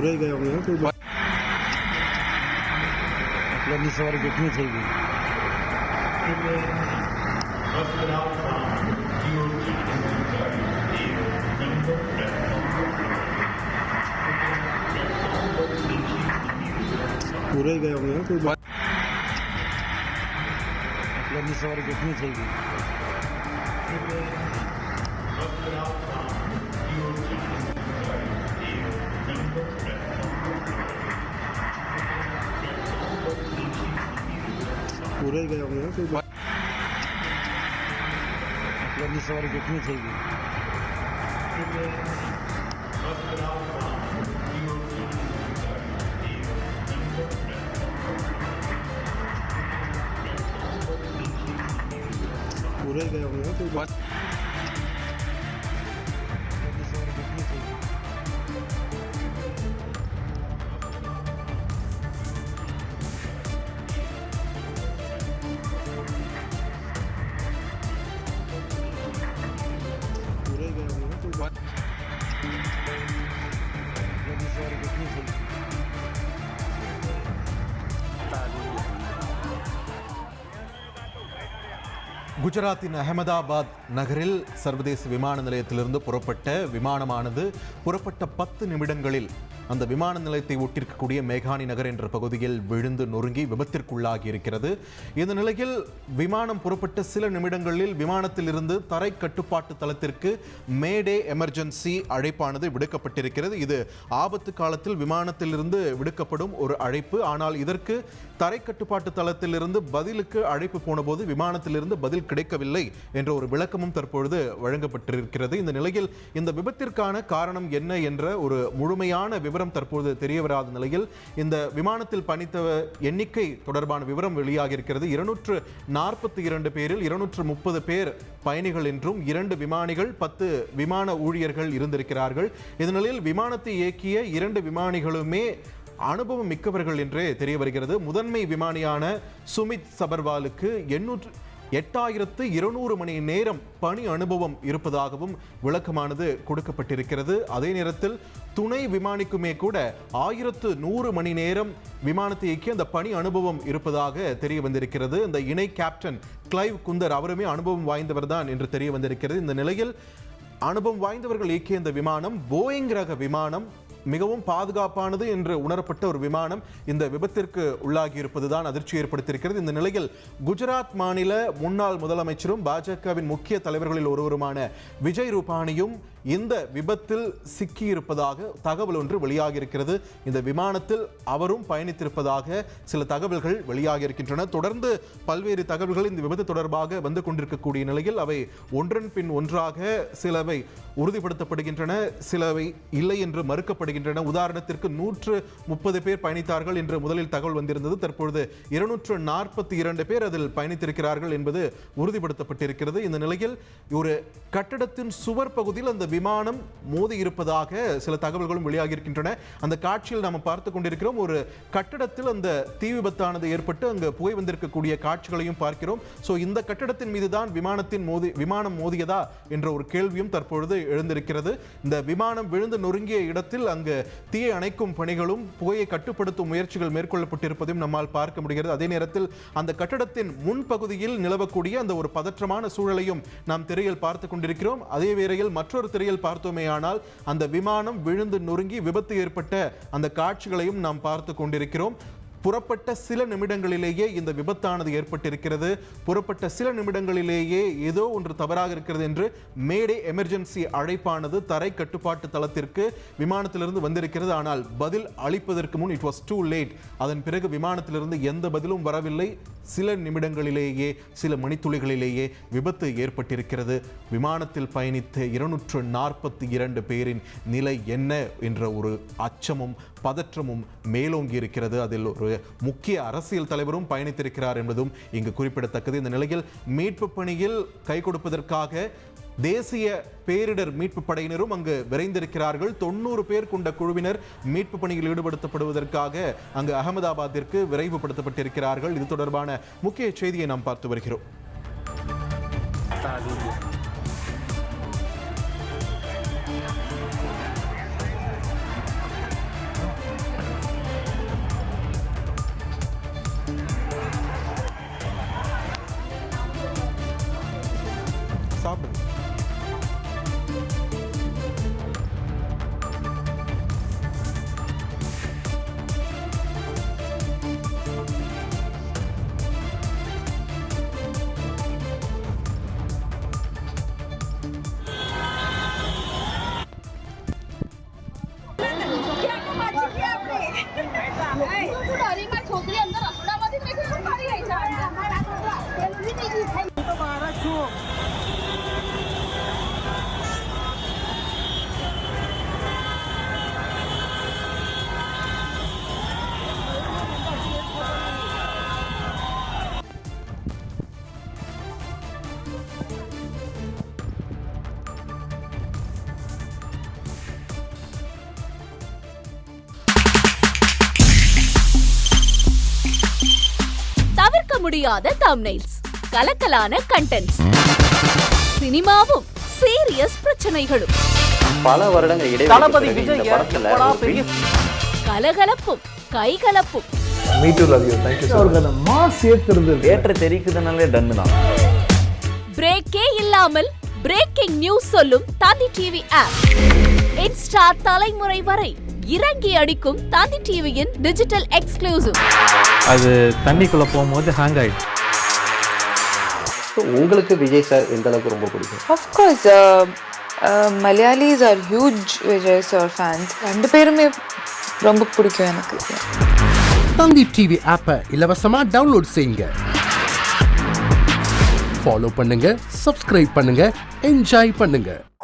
पूरे गए होंगे कोई लंबी सवारी कितनी चाहिए पूरे गए होंगे कोई लंबी सवारी कितनी चाहिए पूरे गए होंगे कोई लंबी सवारी कितनी चाहिए पूरे गए होंगे कोई लंबी सवारी कितनी चाहिए पूरे गए होंगे कोई लंबी सवारी कितनी चाहिए குஜராத்தின் அகமதாபாத் நகரில் சர்வதேச விமான நிலையத்திலிருந்து புறப்பட்ட விமானமானது புறப்பட்ட 10 நிமிடங்களில் அந்த விமான நிலையத்தை ஒட்டிருக்கக்கூடிய மேகானி நகர் என்ற பகுதியில் விழுந்து நொறுங்கி விபத்திற்குள்ளாகி இருக்கிறது. இந்த நிலையில் விமானம் புறப்பட்ட சில நிமிடங்களில் விமானத்தில் இருந்து தரை கட்டுப்பாட்டு தளத்திற்கு மேடே எமர்ஜென்சி அழைப்பானது விடுக்கப்பட்டிருக்கிறது. இது ஆபத்து காலத்தில் விமானத்திலிருந்து விடுக்கப்படும் ஒரு அழைப்பு. ஆனால் இதற்கு தரை கட்டுப்பாட்டு தளத்திலிருந்து பதிலுக்கு அழைப்பு போனபோது விமானத்திலிருந்து பதில் கிடைக்கவில்லை என்ற ஒரு விளக்கமும் தற்பொழுது வழங்கப்பட்டிருக்கிறது. இந்த நிலையில் இந்த விபத்திற்கான காரணம் என்ன என்ற ஒரு முழுமையான விவரம் தற்போது தெரிய வராத நிலையில் இந்த விமானத்தில் பயணித்த எண்ணிக்கை தொடர்பான விவரம் வெளியாகி இருக்கிறது. 242 பேரில் 230 பேர் பயணிகள் என்றும் 2 விமானிகள் 10 விமான ஊழியர்கள் இருந்திருக்கிறார்கள். இதனில் விமானத்தை இயக்கிய 2 விமானிகளுமே அனுபவம் மிக்கவர்கள் என்றே தெரிய வருகிறது. முதன்மை விமானியான சுமித் சபர்வாலுக்கு 8200 மணி நேரம் பணி அனுபவம் இருப்பதாகவும் விளக்கமானது கொடுக்கப்பட்டிருக்கிறது. அதே நேரத்தில் துணை விமானிக்குமே கூட 1100 மணி நேரம் விமானத்தை இயக்கி அந்த பணி அனுபவம் இருப்பதாக தெரிய வந்திருக்கிறது. இந்த இணை கேப்டன் கிளைவ் குந்தர் அவருமே அனுபவம் வாய்ந்தவர் தான் என்று தெரிய வந்திருக்கிறது. இந்த நிலையில் அனுபவம் வாய்ந்தவர்கள் இயக்கிய இந்த விமானம் போயிங் ரக விமானம், மிகவும் பாதுகாப்பானது என்று உணரப்பட்ட ஒரு விமானம் இந்த விபத்திற்கு உள்ளாகி இருப்பதுதான் அதிர்ச்சி ஏற்படுத்தியிருக்கிறது. இந்த நிலையில் குஜராத் மாநில முன்னாள் முதலமைச்சரும் பாஜகவின் முக்கிய தலைவர்களில் ஒருவருமான விஜய் ரூபானியும் இந்த விபத்தில் சிக்கியிருப்பதாக தகவல் ஒன்று வெளியாகி இருக்கிறது. இந்த விமானத்தில் அவரும் பயணித்திருப்பதாக சில தகவல்கள் வெளியாகி இருக்கின்றன. தொடர்ந்து பல்வேறு தகவல்கள் இந்த விபத்து தொடர்பாக வந்து கொண்டிருக்கக்கூடிய நிலையில் அவை ஒன்றன் பின் ஒன்றாக சிலவை உறுதிப்படுத்தப்படுகின்றன, சிலவை இல்லை என்று மறுக்கப்படுகின்றன. உதாரணத்திற்கு 130 பேர் பயணித்தார்கள் என்று முதலில் தகவல் வந்திருந்தது. தற்பொழுது 242 பேர் அதில் பயணித்திருக்கிறார்கள் என்பது உறுதிப்படுத்தப்பட்டிருக்கிறது. இந்த நிலையில் ஒரு கட்டடத்தின் சுவர் பகுதியில் அந்த விமானம் மோதி இருப்பதாக சில தகவல்களும் வெளியாகி இருக்கின்றன. அந்த காட்சியில் நாம் பார்த்து கொண்டிருக்கிறோம். ஒரு கட்டடத்தில் அந்த தீ விபத்தானது ஏற்பட்டு அங்கு புகை வந்திருக்கக்கூடிய காட்சிகளையும் பார்க்கிறோம். இந்த கட்டடத்தின் மீது தான் விமானம் மோதியதா என்ற ஒரு கேள்வியும் தற்பொழுது எழுந்திருக்கிறது. இந்த விமானம் விழுந்து நொறுங்கிய இடத்தில் அங்கு தீயை அணைக்கும் பணிகளும் புகையை கட்டுப்படுத்தும் முயற்சிகள் மேற்கொள்ளப்பட்டிருப்பதையும் நம்மால் பார்க்க முடிகிறது. அதே நேரத்தில் அந்த கட்டடத்தின் முன்பகுதியில் நிலவக்கூடிய அந்த ஒரு பதற்றமான சூழலையும் நாம் திரையில் பார்த்து கொண்டிருக்கிறோம். அதே வேளையில் மற்றொரு திரையில் பார்த்தோமேயானால் அந்த விமானம் விழுந்து நொறுங்கி விபத்து ஏற்பட்ட அந்த காட்சிகளையும் நாம் பார்த்து கொண்டிருக்கிறோம். புறப்பட்ட சில நிமிடங்களிலேயே இந்த விபத்தானது ஏற்பட்டிருக்கிறது. புறப்பட்ட சில நிமிடங்களிலேயே ஏதோ ஒன்று தவறாக இருக்கிறது என்று மேடே எமர்ஜென்சி அழைப்பானது தரை கட்டுப்பாட்டு தளத்திற்கு விமானத்திலிருந்து வந்திருக்கிறது. ஆனால் பதில் அளிப்பதற்கு முன் இட் வாஸ் டூ லேட். அதன் பிறகு விமானத்திலிருந்து எந்த பதிலும் வரவில்லை. சில நிமிடங்களிலேயே, சில மணித்துளிகளிலேயே விபத்து ஏற்பட்டிருக்கிறது. விமானத்தில் பயணித்த 242 பேரின் நிலை என்ன என்ற ஒரு அச்சமும் பதற்றமும் மேலோங்கி இருக்கிறது. அதில் ஒரு முக்கிய அரசியல் தலைவரும் பயணித்திருக்கிறார் என்பதும் இங்கு குறிப்பிடத்தக்கது. இந்த நிலையில் மீட்பு பணியில் கை கொடுப்பதற்காக தேசிய பேரிடர் மீட்பு படையினரும் அங்கு விரைந்திருக்கிறார்கள். 90 பேர் கொண்ட குழுவினர் மீட்பு பணியில் ஈடுபடுத்தப்படுவதற்காக அங்கு அகமதாபாத்திற்கு விரைவுபடுத்தப்பட்டிருக்கிறார்கள். இது தொடர்பான முக்கிய செய்தியை நாம் பார்த்து வருகிறோம். முடியாத தம்ப்நெயில்ஸ், கலக்கலான கண்டென்ட்ஸ், சினிமாவும் சீரியஸ் பிரச்சனைகளும், பல வருடங்கள் தளபதி இடைவெளி விஜய் இந்த படத்துல கலகலப்பும் கைகலப்பும். Me too, love you. Thank you so much. அவருக்கு அந்த மாஸ் ஏத்துறது ஏற்ற தெரிக்குதுனாலே டன்னு தான். பிரேக்கே இல்லாமல் பிரேக்கிங் நியூஸ் சொல்லும் தந்தி டிவி ஆப். இன்ஸ்டா தலைமுறை வரை இறங்கி அடிக்கும் தந்தி டிவியின் டிஜிட்டல் எக்ஸ்க்ளூசிவ். அது தண்ணிக்குள்ள போகும்போது ஹேங் ஆயிடுச்சு. உங்களுக்கு விஜய் சார் எந்த அளவுக்கு ரொம்ப பிடிக்கும்? Of course, Malayalis are huge Vijay sir fans. ரெண்டு பேருமே ரொம்ப பிடிக்கும் எனக்கு. தந்தி டிவி ஆப்பை இலவசமா டவுன்லோட் செய்யுங்க. ஃபாலோ பண்ணுங்க, சப்ஸ்கிரைப் பண்ணுங்க, என்ஜாய் பண்ணுங்க.